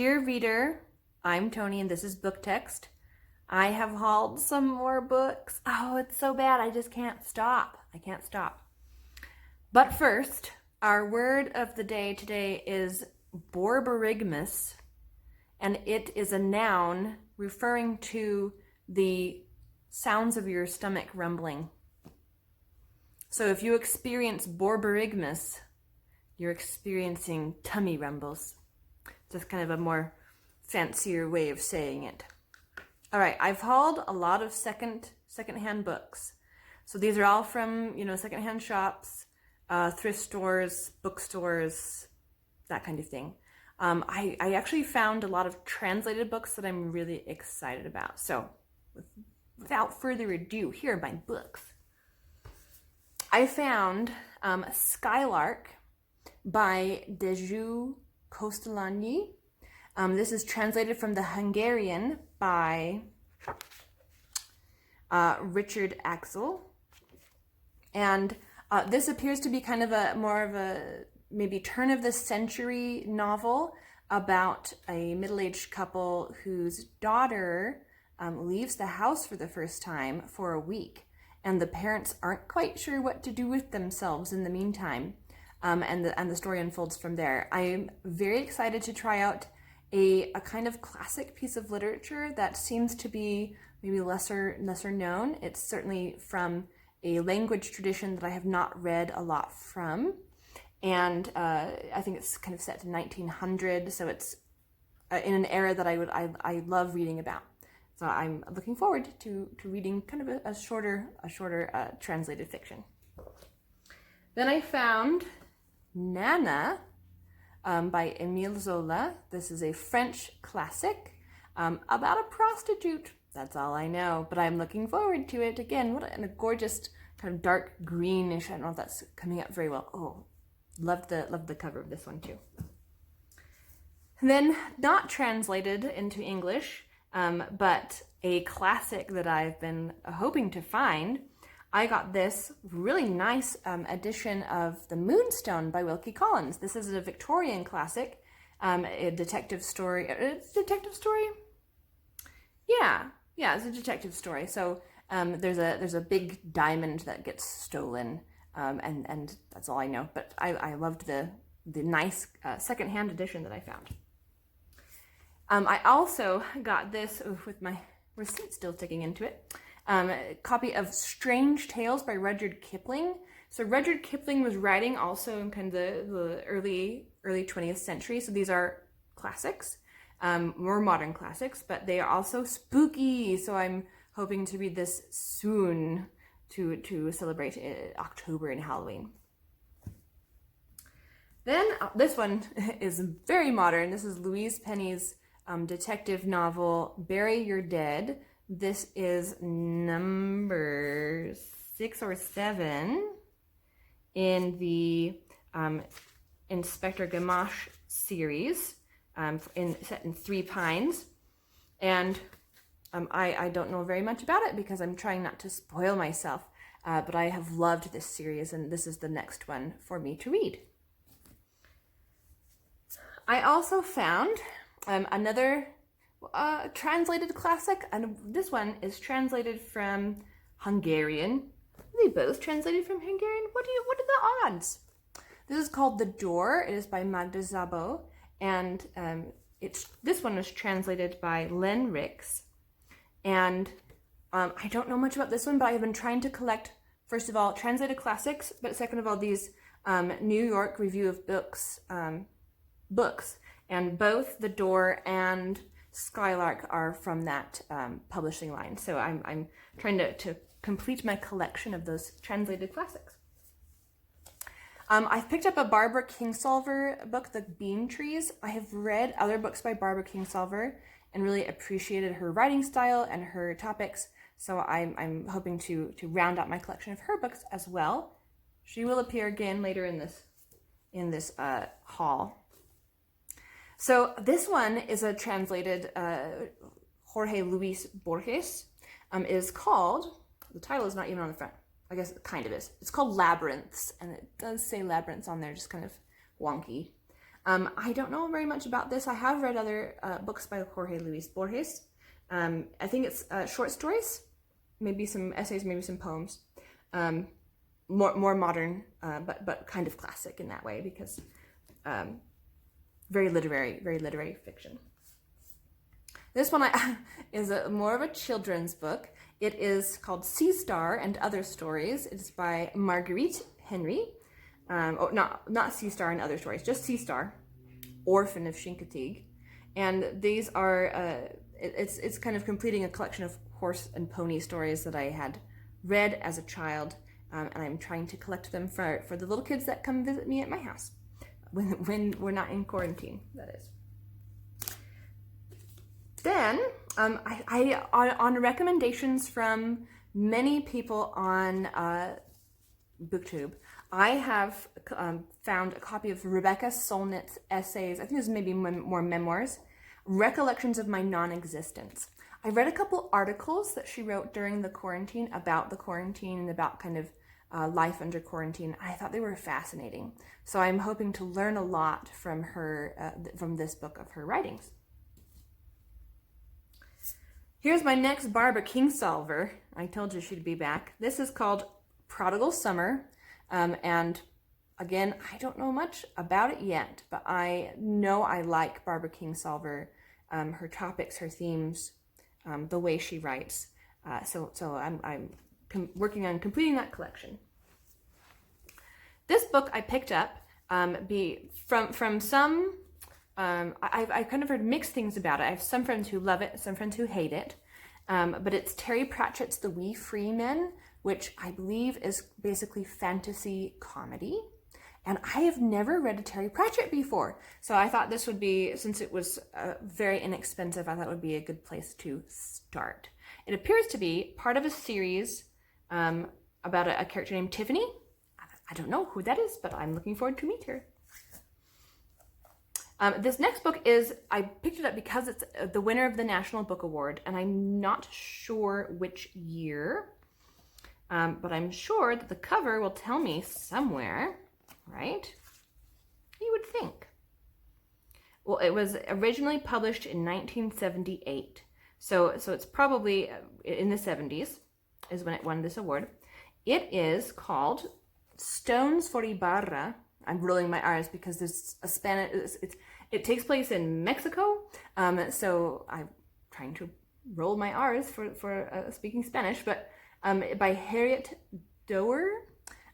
Dear reader, I'm Tony and this is Book Text. I have hauled some more books. Oh, it's so bad. I just can't stop. I can't stop. But first, our word of the day today is borborygmus, and it is a noun referring to the sounds of your stomach rumbling. So if you experience borborygmus, you're experiencing tummy rumbles. Just kind of a more fancier way of saying it. All right, I've hauled a lot of secondhand books. So these are all from, secondhand shops, thrift stores, bookstores, that kind of thing. I actually found a lot of translated books that I'm really excited about. So without further ado, here are my books. I found Skylark by Dezso Kosztolanyi. This is translated from the Hungarian by Richard Axel. And this appears to be kind of more of a maybe turn of the century novel about a middle-aged couple whose daughter leaves the house for the first time for a week. And the parents aren't quite sure what to do with themselves in the meantime. And the story unfolds from there. I'm very excited to try out a kind of classic piece of literature that seems to be maybe lesser known. It's certainly from a language tradition that I have not read a lot from. And I think it's kind of set to 1900, so it's in an era that I love reading about. So I'm looking forward to reading kind of a shorter translated fiction. Then I found Nana by Emile Zola. This is a French classic about a prostitute. That's all I know, but I'm looking forward to it. Again, what a gorgeous kind of dark greenish. I don't know if that's coming up very well. Oh, loved the cover of this one too. And then, not translated into English, but a classic that I've been hoping to find. I got this really nice edition of The Moonstone by Wilkie Collins. This is a Victorian classic, a detective story. It's a detective story? Yeah, it's a detective story. So there's a big diamond that gets stolen, and that's all I know. But I loved the nice secondhand edition that I found. I also got this with my receipt still sticking into it. A copy of Strange Tales by Rudyard Kipling. So Rudyard Kipling was writing also in kind of the early 20th century. So these are classics, more modern classics, but they are also spooky. So I'm hoping to read this soon to celebrate October and Halloween. Then this one is very modern. This is Louise Penny's detective novel, Bury Your Dead. This is number 6 or 7 in the Inspector Gamache series, set in 3 Pines. And I don't know very much about it because I'm trying not to spoil myself, but I have loved this series, and this is the next one for me to read. I also found another translated classic, and this one is translated from Hungarian. Are they both translated from Hungarian? What are the odds? This is called The Doerr. It is by Magda, Szabo, and this one was translated by Len Ricks. And I don't know much about this one, but I have been trying to collect, first of all, translated classics, but second of all, these New York Review of Books books. And both The Doerr and Skylark are from that publishing line. So I'm trying to complete my collection of those translated classics. I've picked up a Barbara Kingsolver book, The Bean Trees. I have read other books by Barbara Kingsolver and really appreciated her writing style and her topics. So I'm hoping to round out my collection of her books as well. She will appear again later in this haul. So this one is a translated Jorge Luis Borges. Is called, the title is not even on the front. I guess it kind of is. It's called Labyrinths, and it does say Labyrinths on there, just kind of wonky. I don't know very much about this. I have read other books by Jorge Luis Borges. I think it's short stories, maybe some essays, maybe some poems. More modern, but kind of classic in that way, because very literary fiction. This one is more of a children's book. It is called Sea Star and Other Stories. It is by Marguerite Henry. Not Sea Star and Other Stories, just Sea Star, Orphan of Chincoteague. And these are, it's kind of completing a collection of horse and pony stories that I had read as a child, and I'm trying to collect them for the little kids that come visit me at my house, when we're not in quarantine, that is. Then, I on recommendations from many people on BookTube, I have found a copy of Rebecca Solnit's essays. I think this is maybe more memoirs, Recollections of My Non-Existence. I read a couple articles that she wrote during the quarantine about the quarantine and about kind of life under quarantine. I thought they were fascinating. So I'm hoping to learn a lot from her, from this book of her writings. Here's my next Barbara Kingsolver. I told you she'd be back. This is called Prodigal Summer. And again, I don't know much about it yet, but I know I like Barbara Kingsolver, her topics, her themes, the way she writes. So I'm working on completing that collection. This book I picked up from some. I've kind of heard mixed things about it. I have some friends who love it, some friends who hate it. But it's Terry Pratchett's The Wee Free Men, which I believe is basically fantasy comedy. And I have never read a Terry Pratchett before. So I thought this would be, since it was very inexpensive, I thought it would be a good place to start. It appears to be part of a series about a character named Tiffany. I don't know who that is, but I'm looking forward to meet her. This next book I picked it up because it's the winner of the National Book Award, and I'm not sure which year, but I'm sure that the cover will tell me somewhere, right? You would think. Well, it was originally published in 1978, so it's probably in the 70s is when it won this award. It is called Stones for Ibarra. I'm rolling my R's because there's a Spanish. It takes place in Mexico, so I'm trying to roll my R's for speaking Spanish. But by Harriet Doerr,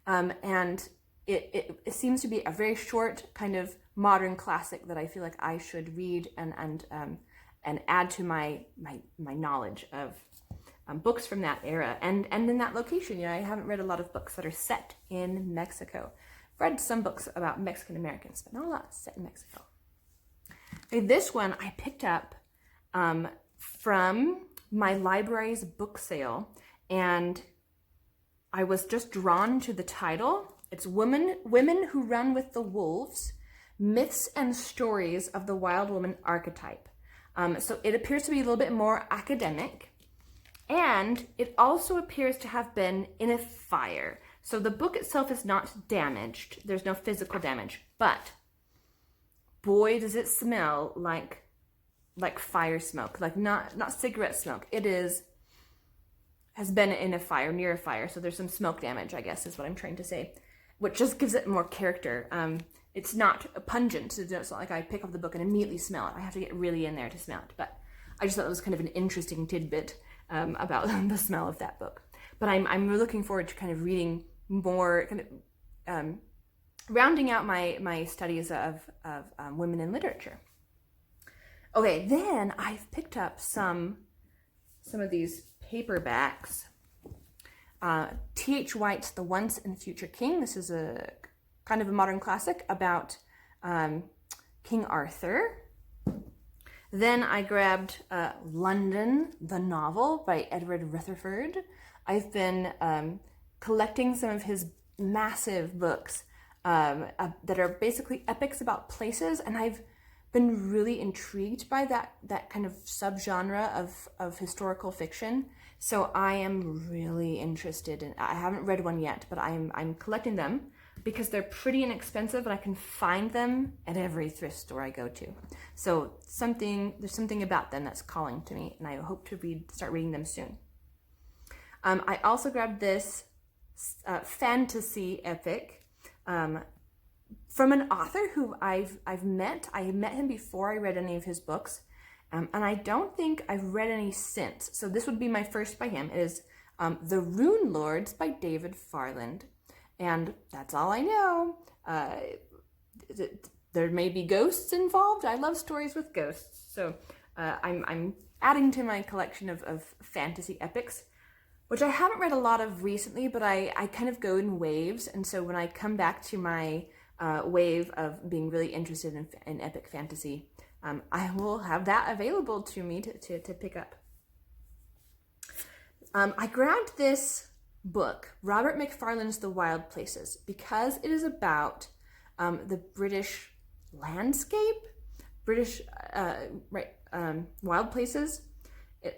and it seems to be a very short kind of modern classic that I feel like I should read and add to my knowledge of books from that era and in that location. I haven't read a lot of books that are set in Mexico. I've read some books about Mexican Americans, but not a lot set in Mexico. Okay, this one I picked up from my library's book sale, and I was just drawn to the title. It's Women Who Run with the Wolves, Myths and Stories of the Wild Woman Archetype. So it appears to be a little bit more academic, and it also appears to have been in a fire. So the book itself is not damaged. There's no physical damage, but boy, does it smell like fire smoke, like not cigarette smoke. It has been in a fire, near a fire. So there's some smoke damage, I guess is what I'm trying to say, which just gives it more character. It's not pungent. It's not like I pick up the book and immediately smell it. I have to get really in there to smell it. But I just thought it was kind of an interesting tidbit about the smell of that book. But I'm looking forward to kind of reading more, kind of rounding out my studies of women in literature. Okay, then I've picked up some of these paperbacks. T.H. White's The Once and Future King. This is a kind of a modern classic about King Arthur. Then I grabbed London, the novel by Edward Rutherford. I've been collecting some of his massive books that are basically epics about places, and I've been really intrigued by that kind of subgenre of historical fiction. So I am really interested in. I haven't read one yet, but I'm collecting them. because they're pretty inexpensive and I can find them at every thrift store I go to. So there's something about them that's calling to me, and I hope to start reading them soon. I also grabbed this fantasy epic from an author who I've met. I met him before I read any of his books, and I don't think I've read any since. So this would be my first by him. It is The Rune Lords by David Farland. And that's all I know. There may be ghosts involved. I love stories with ghosts. So I'm adding to my collection of fantasy epics, which I haven't read a lot of recently, but I kind of go in waves. And so when I come back to my wave of being really interested in epic fantasy, I will have that available to me to pick up. I grabbed this book, Robert Macfarlane's The Wild Places, because it is about the British landscape, wild places.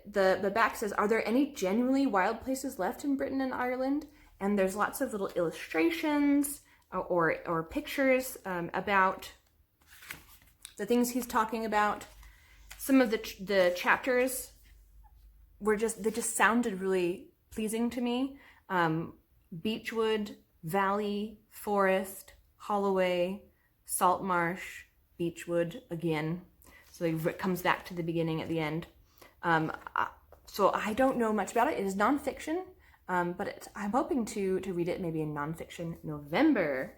The back says, are there any genuinely wild places left in Britain and Ireland? And there's lots of little illustrations or pictures about the things he's talking about. Some of the chapters they just sounded really pleasing to me. Beechwood, valley, forest, holloway, salt marsh, beechwood again. So it comes back to the beginning at the end. So I don't know much about it. It is nonfiction, but I'm hoping to read it maybe in Nonfiction November.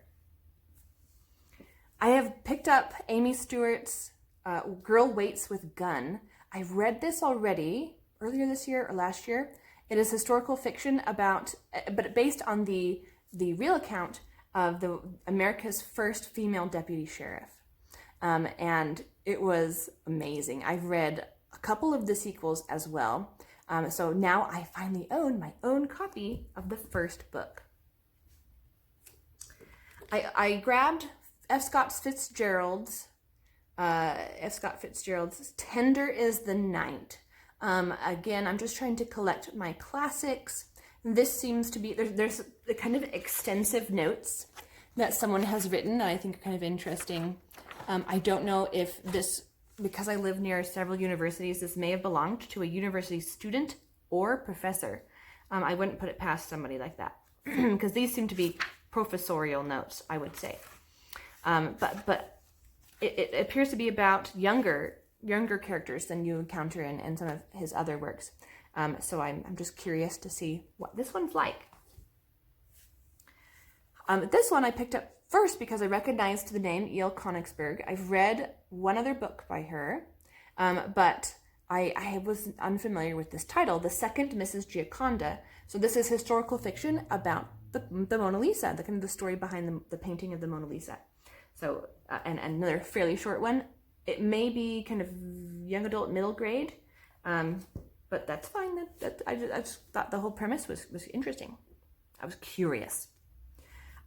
I have picked up Amy Stewart's Girl Waits with Gun. I've read this already earlier this year or last year. It is historical fiction but based on the real account of America's first female deputy sheriff. And it was amazing. I've read a couple of the sequels as well. So now I finally own my own copy of the first book. I grabbed F. Scott Fitzgerald's Tender is the Night. Again, I'm just trying to collect my classics. This seems to be, there's the kind of extensive notes that someone has written that I think are kind of interesting. I don't know if this, because I live near several universities, this may have belonged to a university student or professor. I wouldn't put it past somebody like that, because these seem to be professorial notes, I would say. But it appears to be about younger characters than you encounter in some of his other works. So I'm just curious to see what this one's like. This one I picked up first because I recognized the name E.L. Konigsberg. I've read one other book by her, but I was unfamiliar with this title, The Second Mrs. Gioconda. So this is historical fiction about the Mona Lisa, the kind of the story behind the painting of the Mona Lisa. So, and another fairly short one. It may be kind of young adult, middle grade, but that's fine. I just thought the whole premise was interesting. I was curious.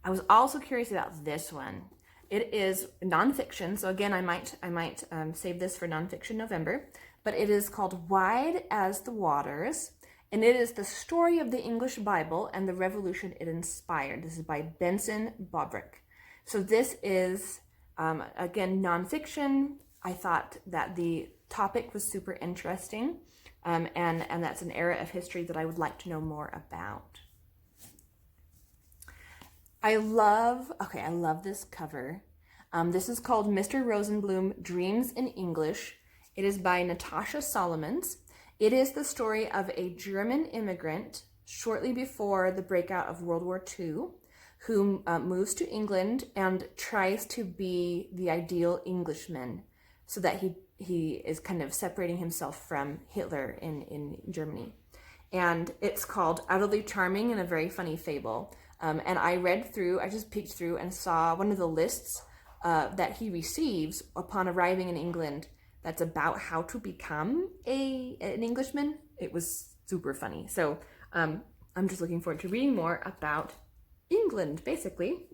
I was also curious about this one. It is nonfiction, so again, I might save this for Nonfiction November. But it is called Wide as the Waters, and it is the story of the English Bible and the revolution it inspired. This is by Benson Bobrick. So this is again nonfiction. I thought that the topic was super interesting, and that's an era of history that I would like to know more about. I love this cover. This is called Mr. Rosenblum Dreams in English. It is by Natasha Solomons. It is the story of a German immigrant shortly before the breakout of World War II who moves to England and tries to be the ideal Englishman so that he is kind of separating himself from Hitler in Germany. And it's called Utterly Charming and a Very Funny Fable. And I just peeked through and saw one of the lists that he receives upon arriving in England that's about how to become an Englishman. It was super funny. So I'm just looking forward to reading more about England, basically.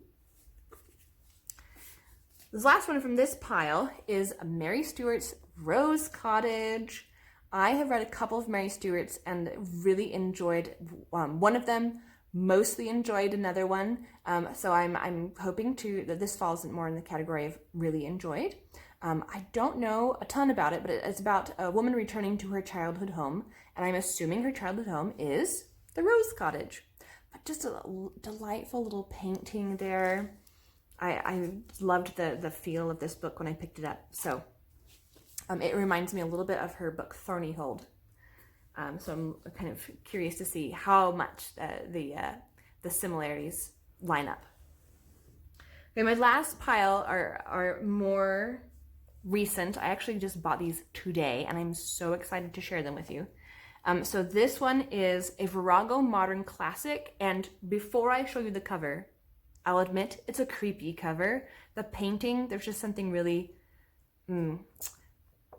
This last one from this pile is Mary Stuart's Rose Cottage. I have read a couple of Mary Stuart's and really enjoyed one of them, mostly enjoyed another one. So I'm hoping that this falls more in the category of really enjoyed. I don't know a ton about it, but it's about a woman returning to her childhood home, and I'm assuming her childhood home is the Rose Cottage. But just a delightful little painting there. I loved the feel of this book when I picked it up. So it reminds me a little bit of her book Thorny Hold. So I'm kind of curious to see how much the similarities line up. Okay, my last pile are more recent. I actually just bought these today, and I'm so excited to share them with you. So this one is a Virago Modern Classic, and before I show you the cover, I'll admit it's a creepy cover. The painting, there's just something really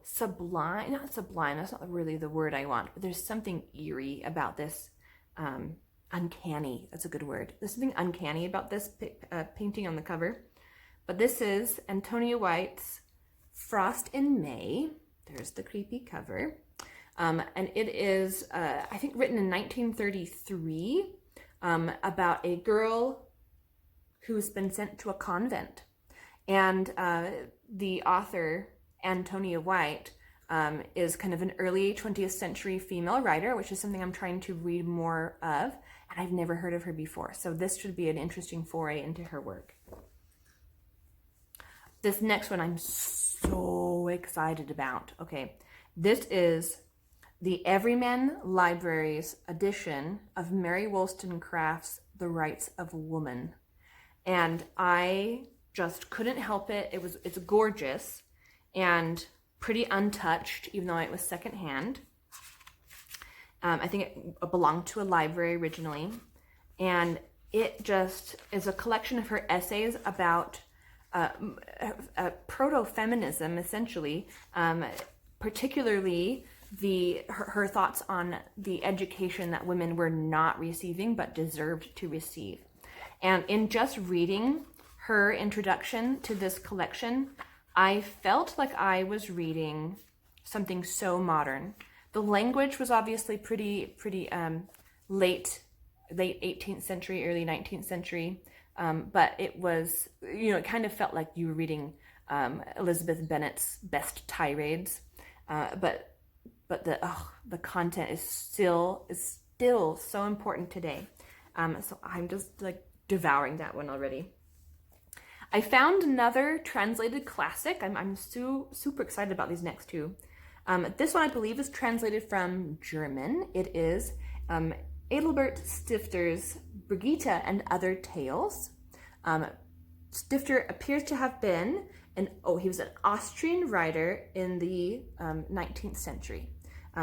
sublime, not sublime, that's not really the word I want, but there's something eerie about this, uncanny, that's a good word. There's something uncanny about this painting on the cover. But this is Antonia White's Frost in May. There's the creepy cover. And it is, I think, written in 1933 about a girl who's been sent to a convent. And the author, Antonia White, is kind of an early 20th century female writer, which is something I'm trying to read more of, and I've never heard of her before. So this should be an interesting foray into her work. This next one I'm so excited about. Okay, this is the Everyman Library's edition of Mary Wollstonecraft's The Rights of Woman. And I just couldn't help it. It's gorgeous and pretty untouched, even though it was secondhand. I think it belonged to a library originally. And it just is a collection of her essays about proto-feminism, essentially, particularly her thoughts on the education that women were not receiving but deserved to receive. And in just reading her introduction to this collection, I felt like I was reading something so modern. The language was obviously pretty late 18th century, early 19th century, but it was, it kind of felt like you were reading Elizabeth Bennet's best tirades, but the content is still so important today. So I'm just like devouring that one already. I found another translated classic. I'm super excited about these next two. This one I believe is translated from German. It is Adelbert Stifter's Brigitte and Other Tales. Stifter appears to have been he was an Austrian writer in the 19th century.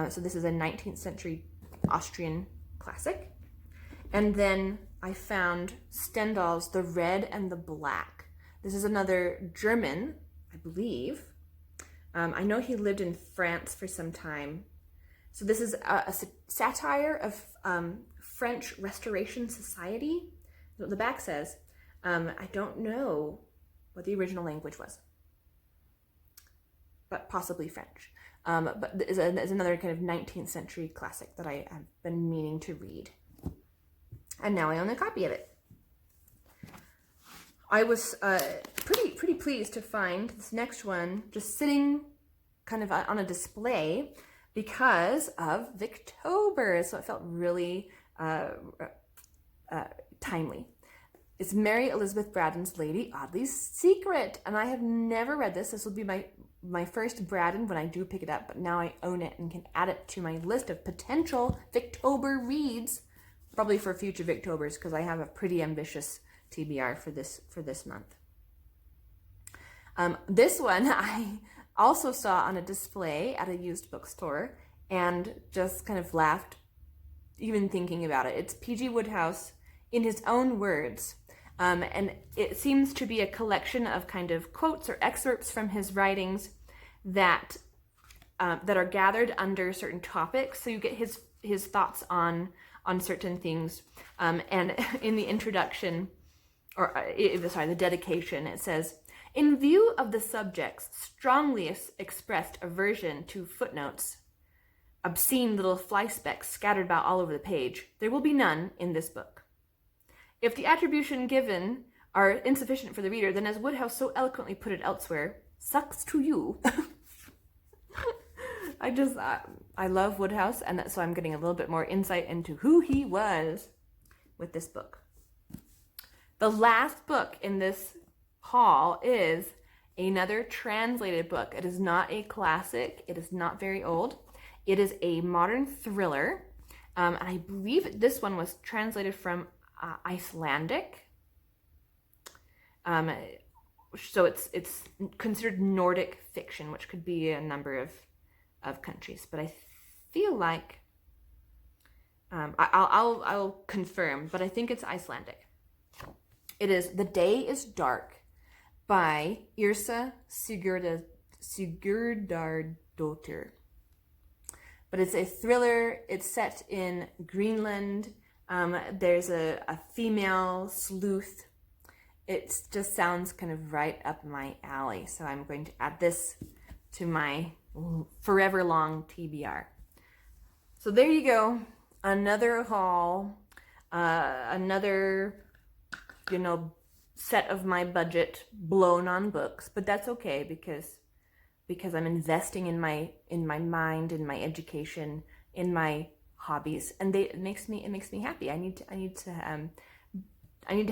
So this is a 19th century Austrian classic. And then I found Stendhal's The Red and the Black. This is another German, I believe. I know he lived in France for some time. So this is a satire of French Restoration Society. That's what the back says. I don't know what the original language was, but possibly French. But is another kind of 19th century classic that I have been meaning to read. And now I own a copy of it. I was pretty pleased to find this next one just sitting kind of on a display because of Victober, so it felt really timely. It's Mary Elizabeth Braddon's Lady Audley's Secret, and I have never read this. This will be my first Braddon when I do pick it up, but now I own it and can add it to my list of potential Victober reads, probably for future Victobers, because I have a pretty ambitious TBR for this month. This one I also saw on a display at a used bookstore and just kind of laughed even thinking about it. It's P.G. Wodehouse in his own words, and it seems to be a collection of kind of quotes or excerpts from his writings that are gathered under certain topics. So you get his thoughts on certain things, and in the introduction, the dedication, it says, "In view of the subject's strongly expressed aversion to footnotes, obscene little fly specks scattered about all over the page, there will be none in this book. If the attribution given are insufficient for the reader, then as Woodhouse so eloquently put it elsewhere, sucks to you. I love Woodhouse, and so I'm getting a little bit more insight into who he was with this book. The last book in this haul is another translated book. It is not a classic. It is not very old. It is a modern thriller. And I believe this one was translated from Icelandic. So it's considered Nordic fiction, which could be a number of countries. But I feel like I'll confirm, but I think it's Icelandic. It is The Day is Dark by Yrsa Sigurdardóttir. But it's a thriller. It's set in Greenland. There's a female sleuth. It just sounds kind of right up my alley. So I'm going to add this to my forever long TBR. So there you go. Another haul. Another, set of my budget blown on books. But that's okay because I'm investing in my mind, in my education, in my hobbies, and it makes me happy. I need to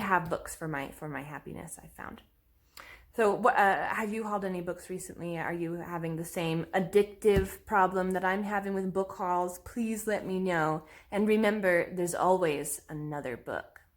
have books for my happiness, I found. So have you hauled any books recently? Are you having the same addictive problem that I'm having with book hauls? Please let me know. And remember, there's always another book.